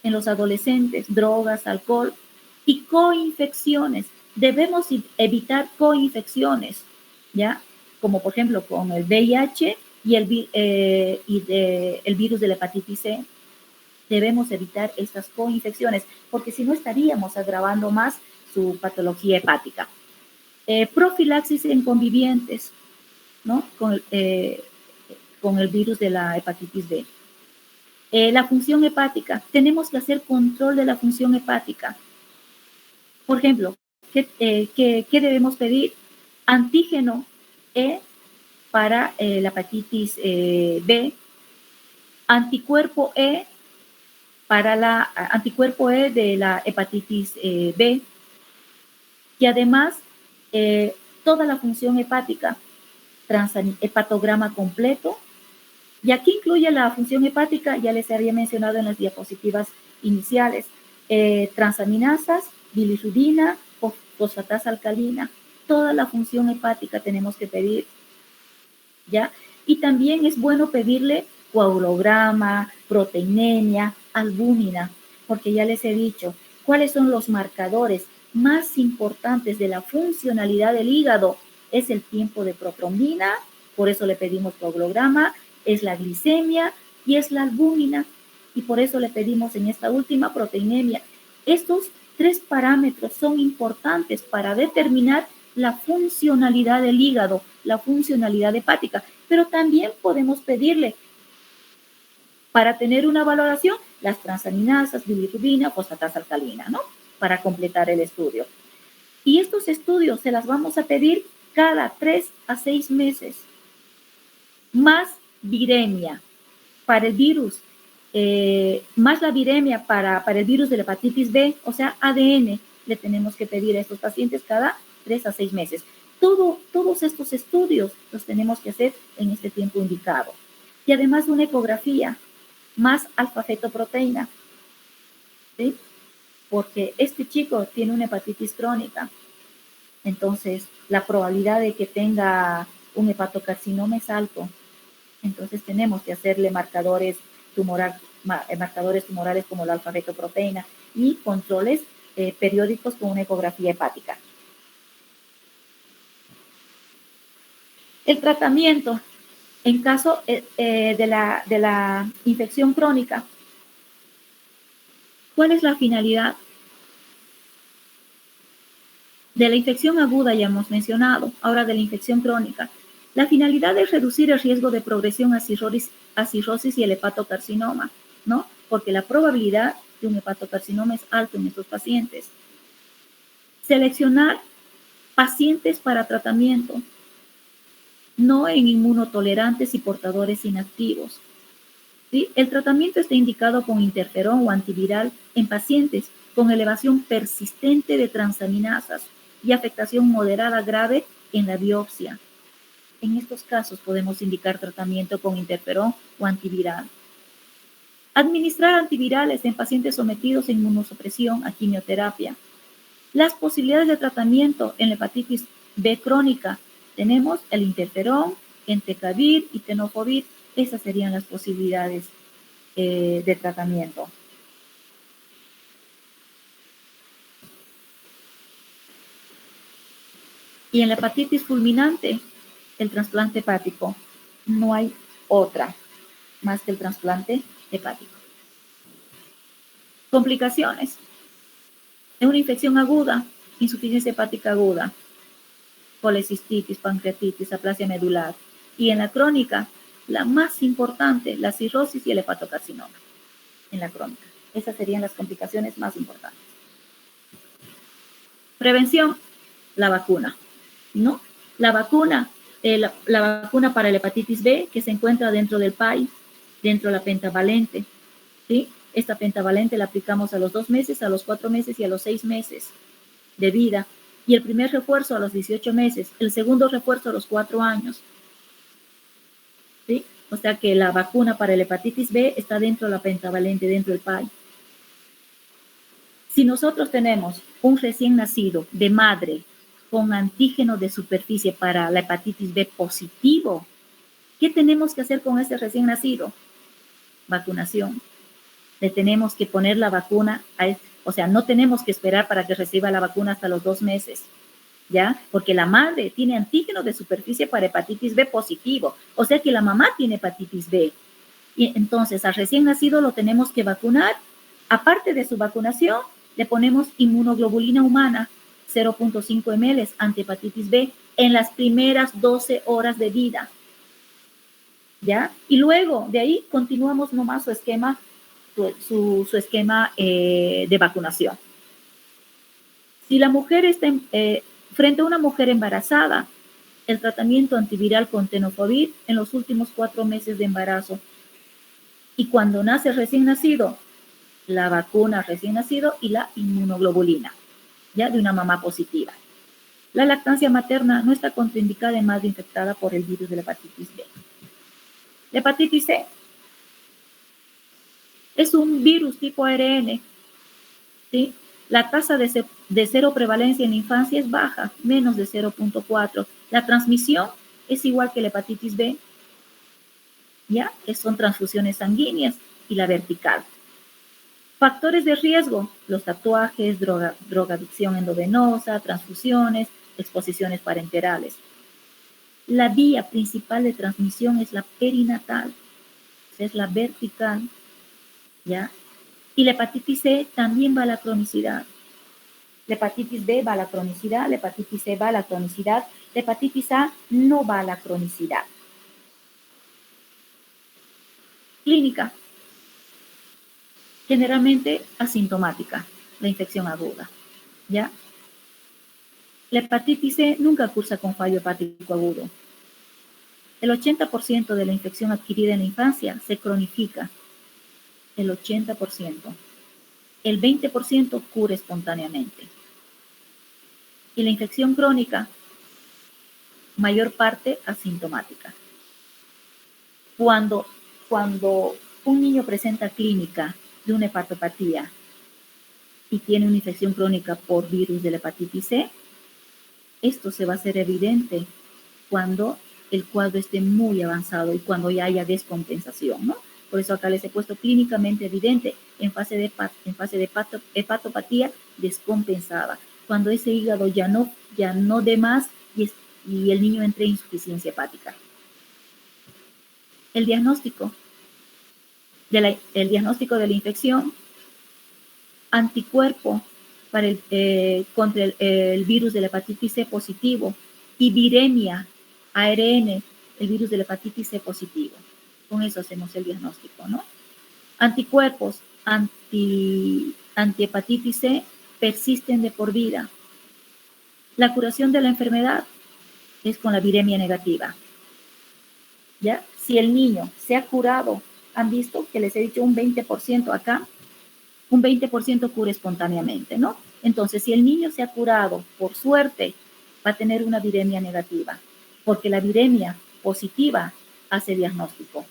en los adolescentes, drogas, alcohol y coinfecciones. Debemos evitar coinfecciones, ¿ya? Como por ejemplo con el VIH y el virus de la hepatitis C. Debemos evitar estas coinfecciones, porque si no estaríamos agravando más su patología hepática. Profilaxis en convivientes, ¿no? Con el virus de la hepatitis B. La función hepática. Tenemos que hacer control de la función hepática. Por ejemplo, ¿qué debemos pedir? Antígeno E para la hepatitis B, anticuerpo E para anticuerpo E de la hepatitis B, y además toda la función hepática, hepatograma completo. Y aquí incluye la función hepática, ya les había mencionado en las diapositivas iniciales, transaminasas, bilirrubina, fosfatasa alcalina, toda la función hepática tenemos que pedir, ¿ya? Y también es bueno pedirle coagulograma, proteinemia, albúmina, porque ya les he dicho cuáles son los marcadores más importantes de la funcionalidad del hígado. Es el tiempo de protrombina, por eso le pedimos coagulograma, es la glicemia y es la albúmina, y por eso le pedimos en esta última proteinemia. Estos 3 parámetros son importantes para determinar la funcionalidad del hígado, la funcionalidad hepática, pero también podemos pedirle, para tener una valoración, las transaminasas, bilirrubina, fosfatasa alcalina, ¿no? Para completar el estudio. Y estos estudios se las vamos a pedir cada 3 a 6 meses. Más viremia para el virus, más la viremia para el virus de la hepatitis B, o sea, ADN, le tenemos que pedir a estos pacientes cada 3 a 6 meses. Todos estos estudios los tenemos que hacer en este tiempo indicado. Y además una ecografía, más alfa-fetoproteína, ¿sí? Porque este chico tiene una hepatitis crónica, entonces la probabilidad de que tenga un hepatocarcinoma es alto. Entonces tenemos que hacerle marcadores tumorales como la alfa-fetoproteína y controles periódicos con una ecografía hepática. El tratamiento en caso de la infección crónica. ¿Cuál es la finalidad? De la infección aguda ya hemos mencionado, ahora de la infección crónica. La finalidad es reducir el riesgo de progresión a cirrosis y el hepatocarcinoma, ¿no? Porque la probabilidad de un hepatocarcinoma es alta en estos pacientes. Seleccionar pacientes para tratamiento, no en inmunotolerantes y portadores inactivos. ¿Sí? El tratamiento está indicado con interferón o antiviral en pacientes con elevación persistente de transaminasas y afectación moderada grave en la biopsia. En estos casos podemos indicar tratamiento con interferón o antiviral. Administrar antivirales en pacientes sometidos a inmunosupresión, a quimioterapia. Las posibilidades de tratamiento en la hepatitis B crónica. Tenemos el interferón, entecavir y tenofovir. Esas serían las posibilidades de tratamiento. Y en la hepatitis fulminante, el trasplante hepático. No hay otra más que el trasplante hepático. Complicaciones. En una infección aguda, insuficiencia hepática aguda, colecistitis, pancreatitis, aplasia medular. Y en la crónica, la más importante, la cirrosis y el hepatocarcinoma. En la crónica. Esas serían las complicaciones más importantes. Prevención, la vacuna, ¿no? La vacuna para la hepatitis B, que se encuentra dentro del PAI, dentro de la pentavalente, ¿sí? Esta pentavalente la aplicamos a los 2 meses, a los 4 meses y a los 6 meses de vida. Y el primer refuerzo a los 18 meses, el segundo refuerzo a los 4 años. ¿Sí? O sea que la vacuna para la hepatitis B está dentro de la pentavalente, dentro del PAI. Si nosotros tenemos un recién nacido de madre con antígeno de superficie para la hepatitis B positivo, ¿qué tenemos que hacer con ese recién nacido? Vacunación. Le tenemos que poner la vacuna, o sea, no tenemos que esperar para que reciba la vacuna hasta los 2 meses, ¿ya? Porque la madre tiene antígeno de superficie para hepatitis B positivo, o sea que la mamá tiene hepatitis B. Y entonces al recién nacido lo tenemos que vacunar. Aparte de su vacunación, le ponemos inmunoglobulina humana, 0.5 ml ante hepatitis B en las primeras 12 horas de vida. ¿Ya? Y luego de ahí continuamos nomás su esquema, su esquema de vacunación. Si la mujer está frente a una mujer embarazada, el tratamiento antiviral con tenofovir en los últimos 4 meses de embarazo. Y cuando nace recién nacido, la vacuna recién nacido y la inmunoglobulina, ya de una mamá positiva. La lactancia materna no está contraindicada en madre infectada por el virus de la hepatitis B. La hepatitis C es un virus tipo ARN, ¿sí? La tasa de cero prevalencia en la infancia es baja, menos de 0.4. La transmisión es igual que la hepatitis B, ¿ya? Son transfusiones sanguíneas y la vertical. Factores de riesgo, los tatuajes, drogadicción endovenosa, transfusiones, exposiciones parenterales. La vía principal de transmisión es la perinatal, es la vertical, ¿ya? Y la hepatitis C también va a la cronicidad. La hepatitis B va a la cronicidad, la hepatitis C va a la cronicidad, la hepatitis A no va a la cronicidad. Clínica. Generalmente asintomática, la infección aguda, ¿ya? La hepatitis C nunca cursa con fallo hepático agudo. El 80% de la infección adquirida en la infancia se cronifica. El 80%. El 20% cura espontáneamente. Y la infección crónica, mayor parte asintomática. Cuando un niño presenta clínica de una hepatopatía y tiene una infección crónica por virus de la hepatitis C, esto se va a hacer evidente cuando el cuadro esté muy avanzado y cuando ya haya descompensación, ¿no? Por eso acá les he puesto clínicamente evidente en fase de hepatopatía descompensada, cuando ese hígado ya no dé más y el niño entre en insuficiencia hepática. El diagnóstico de la infección, anticuerpo contra el virus de la hepatitis C positivo y viremia ARN, el virus de la hepatitis C positivo. Con eso hacemos el diagnóstico, ¿no? Anticuerpos anti-hepatitis C persisten de por vida. La curación de la enfermedad es con la viremia negativa. ¿Ya? Si el niño se ha curado, han visto que les he dicho un 20% acá, un 20% cura espontáneamente, ¿no? Entonces, si el niño se ha curado, por suerte, va a tener una viremia negativa, porque la viremia positiva hace diagnóstico.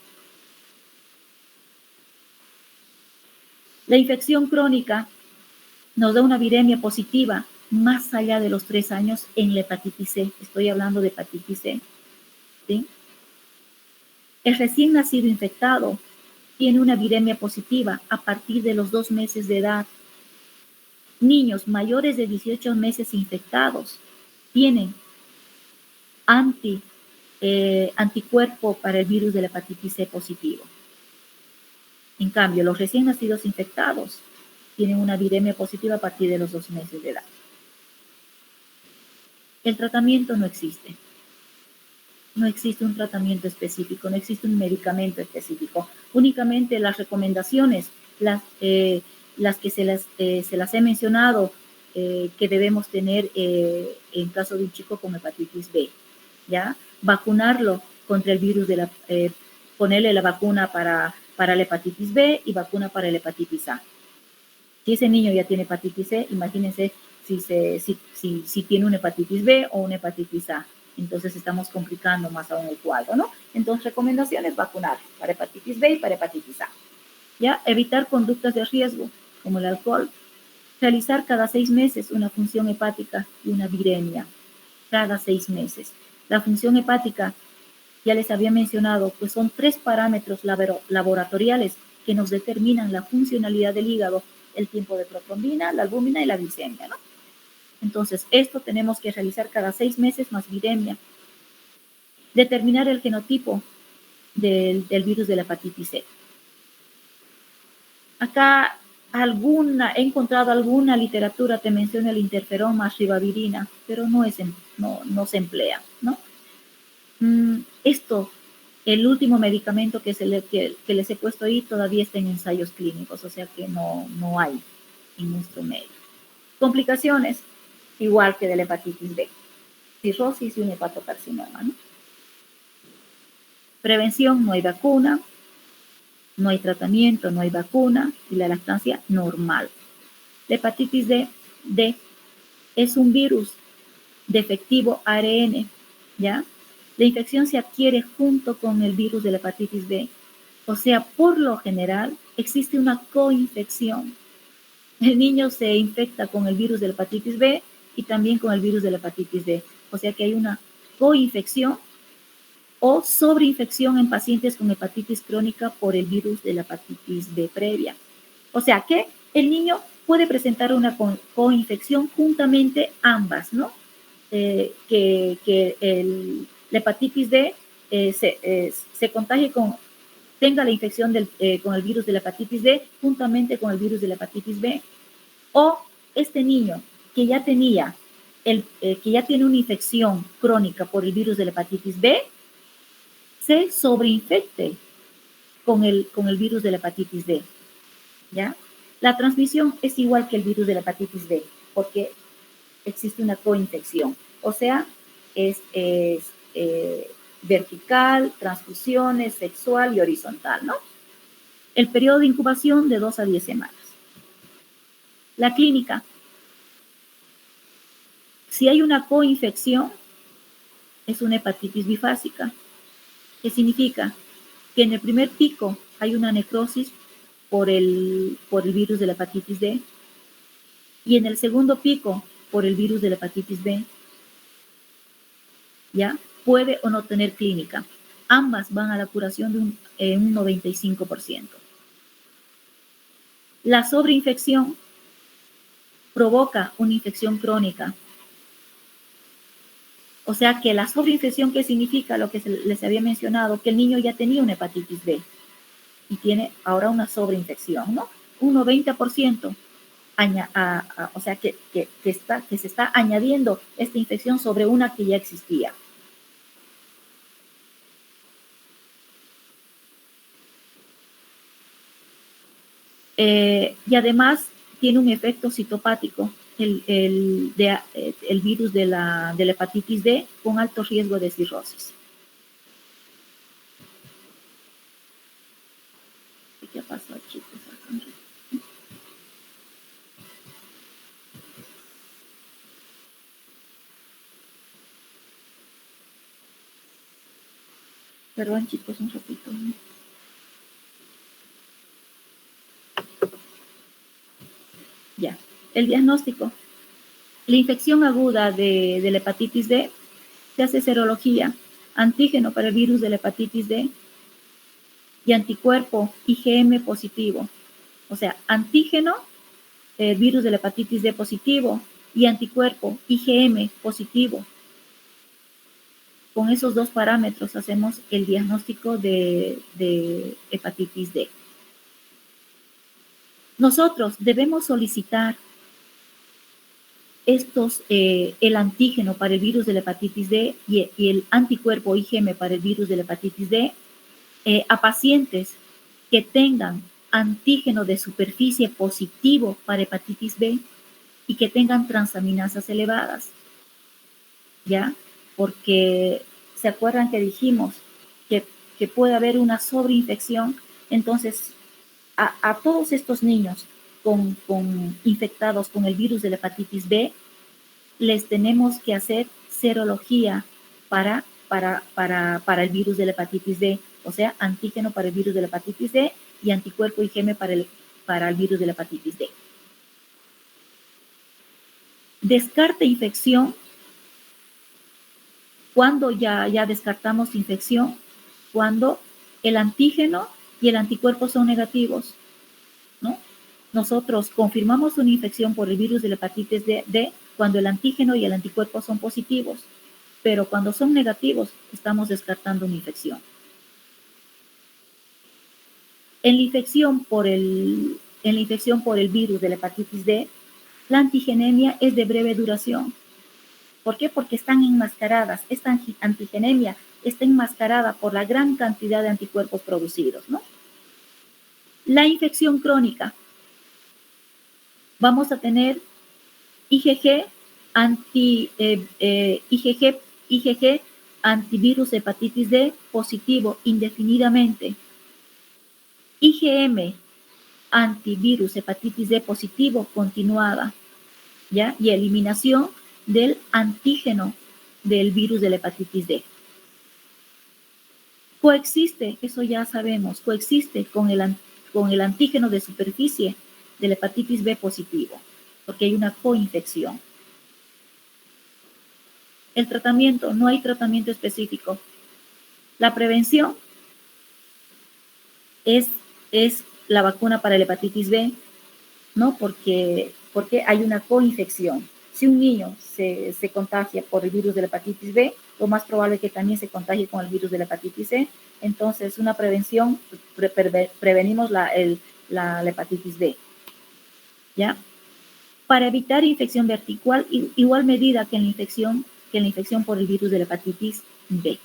La infección crónica nos da una viremia positiva más allá de los 3 años en la hepatitis C. Estoy hablando de hepatitis C, ¿sí? El recién nacido infectado tiene una viremia positiva a partir de los 2 meses de edad. Niños mayores de 18 meses infectados tienen anticuerpo para el virus de la hepatitis C positivo. En cambio, los recién nacidos infectados tienen una viremia positiva a partir de los 2 meses de edad. El tratamiento no existe. No existe un tratamiento específico, no existe un medicamento específico. Únicamente las recomendaciones, las que se las he mencionado, que debemos tener en caso de un chico con hepatitis B, ¿ya? Vacunarlo contra el virus ponerle la vacuna para la hepatitis B y vacuna para la hepatitis A. Si ese niño ya tiene hepatitis C, imagínense si tiene una hepatitis B o una hepatitis A. Entonces estamos complicando más aún el cuadro, ¿no? Entonces, recomendaciones, vacunar para hepatitis B y para hepatitis A. ¿Ya? Evitar conductas de riesgo, como el alcohol. Realizar cada 6 meses una función hepática y una viremia. Cada 6 meses. La función hepática, ya les había mencionado, pues son 3 parámetros laboratoriales que nos determinan la funcionalidad del hígado, el tiempo de protrombina, la albúmina y la glicemia, ¿no? Entonces, esto tenemos que realizar cada 6 meses más viremia. Determinar el genotipo del virus de la hepatitis C. Acá he encontrado alguna literatura que menciona el interferón ribavirina, pero no se emplea, ¿no? Esto, el último medicamento que les he puesto ahí todavía está en ensayos clínicos, o sea que no hay en nuestro medio. Complicaciones, igual que de la hepatitis B, cirrosis y un hepatocarcinoma, ¿no? Prevención, no hay vacuna, no hay tratamiento, no hay vacuna y la lactancia normal. La hepatitis D es un virus defectivo ARN, ¿ya? La infección se adquiere junto con el virus de la hepatitis B. O sea, por lo general, existe una coinfección. El niño se infecta con el virus de la hepatitis B y también con el virus de la hepatitis D. O sea que hay una coinfección o sobreinfección en pacientes con hepatitis crónica por el virus de la hepatitis B previa. O sea que el niño puede presentar una coinfección juntamente ambas, ¿no? La hepatitis D se contagie tenga la infección con el virus de la hepatitis D juntamente con el virus de la hepatitis B, o este niño que ya tenía que ya tiene una infección crónica por el virus de la hepatitis B se sobreinfecte con el virus de la hepatitis D, ¿ya? La transmisión es igual que el virus de la hepatitis B, porque existe una coinfección, o sea, es vertical, transfusiones, sexual y horizontal, ¿no? El periodo de incubación de 2 a 10 semanas. La clínica. Si hay una coinfección, es una hepatitis bifásica. ¿Qué significa? Que en el primer pico hay una necrosis por el virus de la hepatitis D y en el segundo pico por el virus de la hepatitis B. ¿Ya? Puede o no tener clínica. Ambas van a la curación de un 95%. La sobreinfección provoca una infección crónica. O sea que la sobreinfección, ¿qué significa? Lo que les había mencionado, que el niño ya tenía una hepatitis B y tiene ahora una sobreinfección, ¿no? Un 90%. O sea que se está añadiendo esta infección sobre una que ya existía. Y además tiene un efecto citopático, el virus de la hepatitis D con alto riesgo de cirrosis. ¿Qué pasó, chicos? Perdón, chicos, un ratito. Ya. El diagnóstico. La infección aguda de la hepatitis D se hace serología, antígeno para el virus de la hepatitis D y anticuerpo IgM positivo. O sea, antígeno, virus de la hepatitis D positivo y anticuerpo IgM positivo. Con esos dos parámetros hacemos el diagnóstico de hepatitis D. Nosotros debemos solicitar el antígeno para el virus de la hepatitis D y el anticuerpo IgM para el virus de la hepatitis D a pacientes que tengan antígeno de superficie positivo para hepatitis B y que tengan transaminasas elevadas, ¿ya? Porque se acuerdan que dijimos que puede haber una sobreinfección, entonces a todos estos niños infectados con el virus de la hepatitis B, les tenemos que hacer serología para el virus de la hepatitis D, o sea, antígeno para el virus de la hepatitis D y anticuerpo IgM para el virus de la hepatitis D. Descarta infección cuando ya descartamos infección, cuando el antígeno y el anticuerpo son negativos, ¿no? Nosotros confirmamos una infección por el virus de la hepatitis D cuando el antígeno y el anticuerpo son positivos, pero cuando son negativos estamos descartando una infección. En la infección por el en la infección por el virus de la hepatitis D, la antigenemia es de breve duración. ¿Por qué? Porque están enmascaradas. Esta antigenemia está enmascarada por la gran cantidad de anticuerpos producidos, ¿no? La infección crónica. Vamos a tener IgG, IgG antivirus hepatitis D positivo indefinidamente. IgM antivirus hepatitis D positivo continuada, ¿ya? Y eliminación del antígeno del virus de la hepatitis D. Coexiste, eso ya sabemos, coexiste con el antígeno de superficie de la hepatitis B positivo, porque hay una coinfección. El tratamiento, no hay tratamiento específico. La prevención es la vacuna para la hepatitis B, ¿no? Porque hay una coinfección. Si un niño se contagia por el virus de la hepatitis B, lo más probable es que también se contagie con el virus de la hepatitis C. Entonces, una prevención, prevenimos la hepatitis B, ¿ya? Para evitar infección vertical, igual medida que en la infección por el virus de la hepatitis B.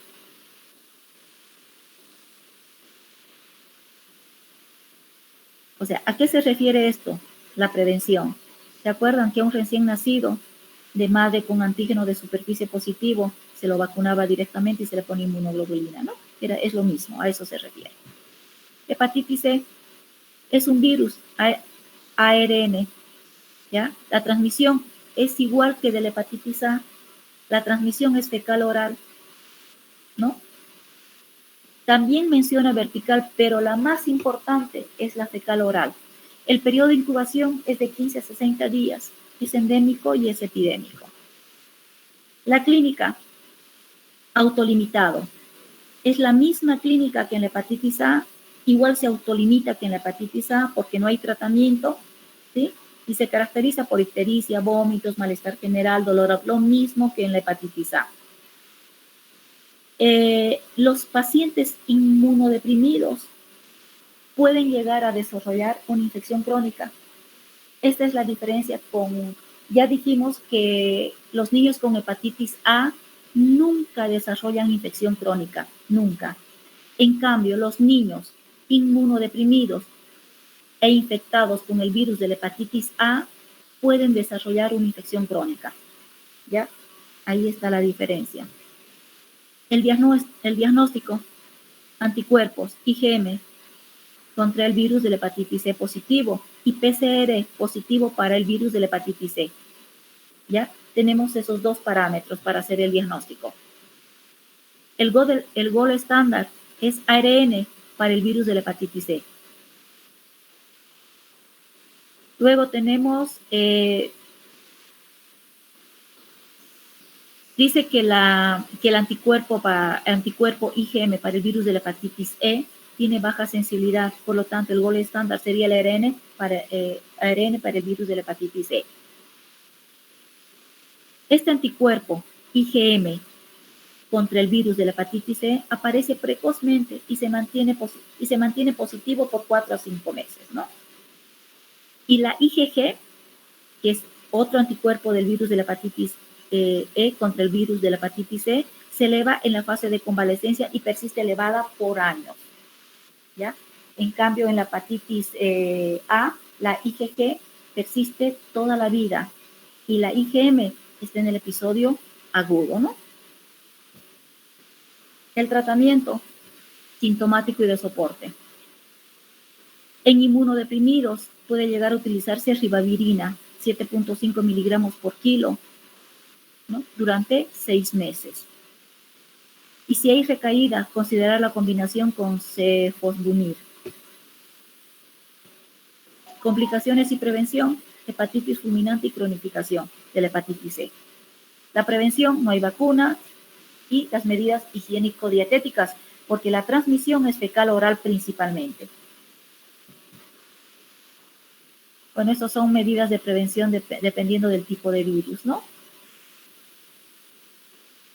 O sea, ¿a qué se refiere esto? La prevención. ¿Se acuerdan que a un recién nacido de madre con antígeno de superficie positivo se lo vacunaba directamente y se le ponía inmunoglobulina, ¿no? Es lo mismo, a eso se refiere. Hepatitis C es un virus ARN, ¿ya? La transmisión es igual que de la hepatitis A. La transmisión es fecal oral, ¿no? También menciona vertical, pero la más importante es la fecal oral. El periodo de incubación es de 15 a 60 días, es endémico y es epidémico. La clínica, autolimitado. Es la misma clínica que en la hepatitis A, igual se autolimita que en la hepatitis A porque no hay tratamiento, ¿sí? Y se caracteriza por ictericia, vómitos, malestar general, dolor, lo mismo que en la hepatitis A. Los pacientes inmunodeprimidos pueden llegar a desarrollar una infección crónica. Esta es la diferencia ya dijimos que los niños con hepatitis A nunca desarrollan infección crónica, nunca. En cambio, los niños inmunodeprimidos e infectados con el virus de la hepatitis A pueden desarrollar una infección crónica, ¿ya? Ahí está la diferencia. El diagnóstico, anticuerpos, IgM, contra el virus de la hepatitis C positivo y PCR positivo para el virus de la hepatitis C. ¿Ya? Tenemos esos dos parámetros para hacer el diagnóstico. El gold estándar es ARN para el virus de la hepatitis C. Luego tenemos, dice que el anticuerpo IgM para el virus de la hepatitis E tiene baja sensibilidad, por lo tanto el gold estándar sería el ARN para el virus de la hepatitis E. Este anticuerpo IgM contra el virus de la hepatitis C aparece precozmente y se mantiene positivo por 4 a 5 meses, ¿no? Y la IgG, que es otro anticuerpo del virus de la hepatitis E contra el virus de la hepatitis C, se eleva en la fase de convalecencia y persiste elevada por años, ¿ya? En cambio, en la hepatitis A, la IgG persiste toda la vida y la IgM está en el episodio agudo, ¿no? El tratamiento sintomático y de soporte. En inmunodeprimidos puede llegar a utilizarse ribavirina, 7.5 miligramos por kilo, ¿no? Durante 6 meses. Y si hay recaída, considerar la combinación con cefosbumir. Complicaciones y prevención, hepatitis fulminante y cronificación de la hepatitis C. La prevención, no hay vacuna, y las medidas higiénico-dietéticas, porque la transmisión es fecal-oral principalmente. Bueno, esas son medidas de prevención dependiendo del tipo de virus, ¿no?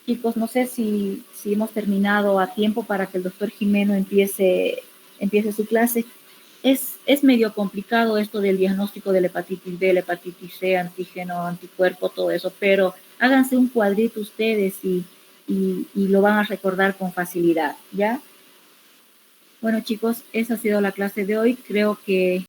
Chicos, no sé si hemos terminado a tiempo para que el doctor Jimeno empiece su clase. es medio complicado esto del diagnóstico de la hepatitis B, la hepatitis C, antígeno, anticuerpo, todo eso, pero háganse un cuadrito ustedes y lo van a recordar con facilidad, ¿ya? Bueno, chicos, esa ha sido la clase de hoy. Creo que